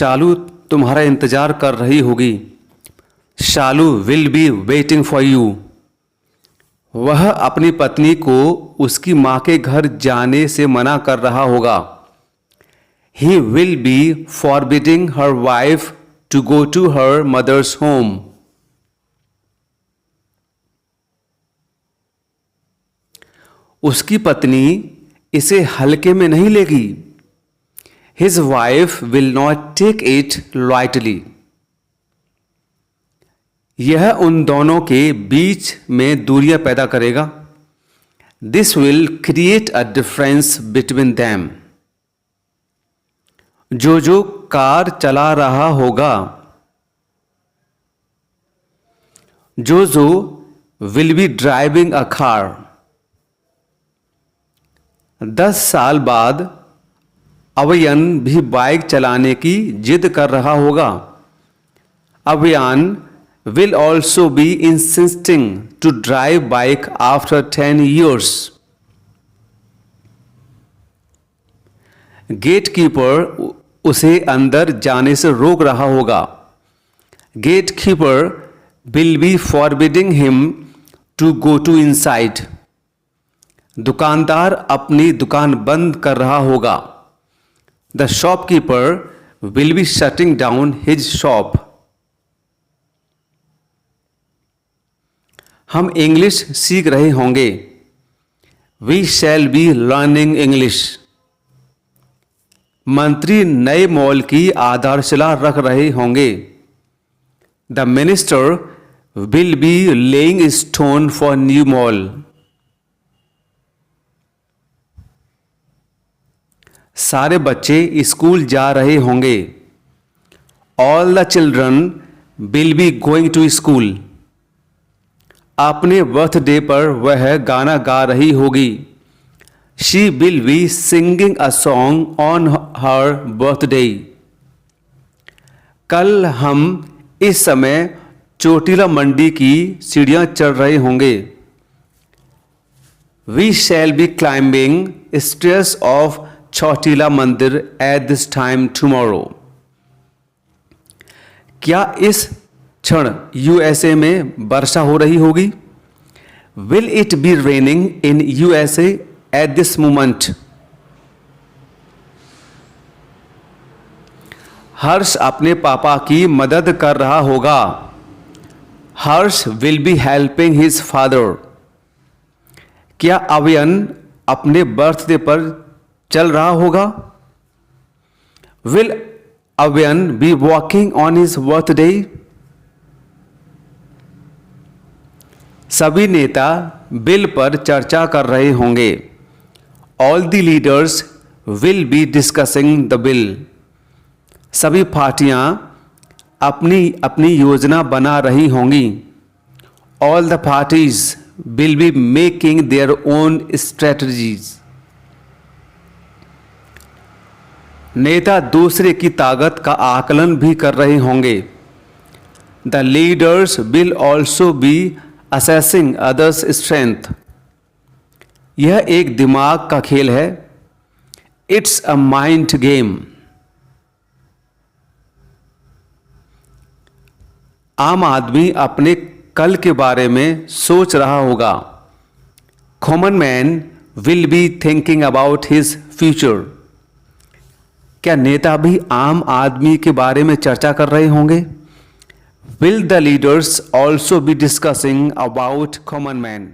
शालू तुम्हारा इंतज़ार कर रही होगी। Shalu will be waiting for you. वह अपनी पत्नी को उसकी माँ के घर जाने से मना कर रहा होगा। He will be forbidding her wife to go to her mother's home. उसकी पत्नी इसे हल्के में नहीं लेगी। His wife will not take it lightly. यह उन दोनों के बीच में दूरियां पैदा करेगा। This will create a difference between them. जो कार चला रहा होगा, जो will be driving a car. 10 साल बाद अवयन भी बाइक चलाने की जिद कर रहा होगा। अवयन will also be insisting to drive bike after 10 years. Gatekeeper उसे अंदर जाने से रोक रहा होगा। Gatekeeper will be forbidding him to go to inside. दुकानदार अपनी दुकान बंद कर रहा होगा। The shopkeeper will be shutting down his shop. हम इंग्लिश सीख रहे होंगे। We shall be learning English. मंत्री नए मॉल की आधारशिला रख रहे होंगे। The minister will be laying stone for new mall. सारे बच्चे स्कूल जा रहे होंगे। All the children will be going to school. अपने बर्थडे पर वह गाना गा रही होगी। She will be singing a song on her birthday. कल हम इस समय चोटीला मंडी की सीढ़ियां चढ़ रहे होंगे। We shall be climbing stairs of चौटीला मंदिर at this time tomorrow. क्या इस क्षण USA में वर्षा हो रही होगी? Will it be raining in USA at this moment? हर्ष अपने पापा की मदद कर रहा होगा। हर्ष will be helping his father. क्या अवयन अपने बर्थडे पर चल रहा होगा? Will अवयन be walking on his birthday? सभी नेता बिल पर चर्चा कर रहे होंगे। All the leaders will be discussing the bill. सभी पार्टियां अपनी अपनी योजना बना रही होंगी। All the parties will be making their own strategies. नेता दूसरे की ताकत का आकलन भी कर रहे होंगे। The leaders will also be assessing others' strength. यह एक दिमाग का खेल है। It's a mind game. आम आदमी अपने कल के बारे में सोच रहा होगा। Common man will be thinking about his future. क्या नेता भी आम आदमी के बारे में चर्चा कर रहे होंगे? Will the leaders also be discussing about common man?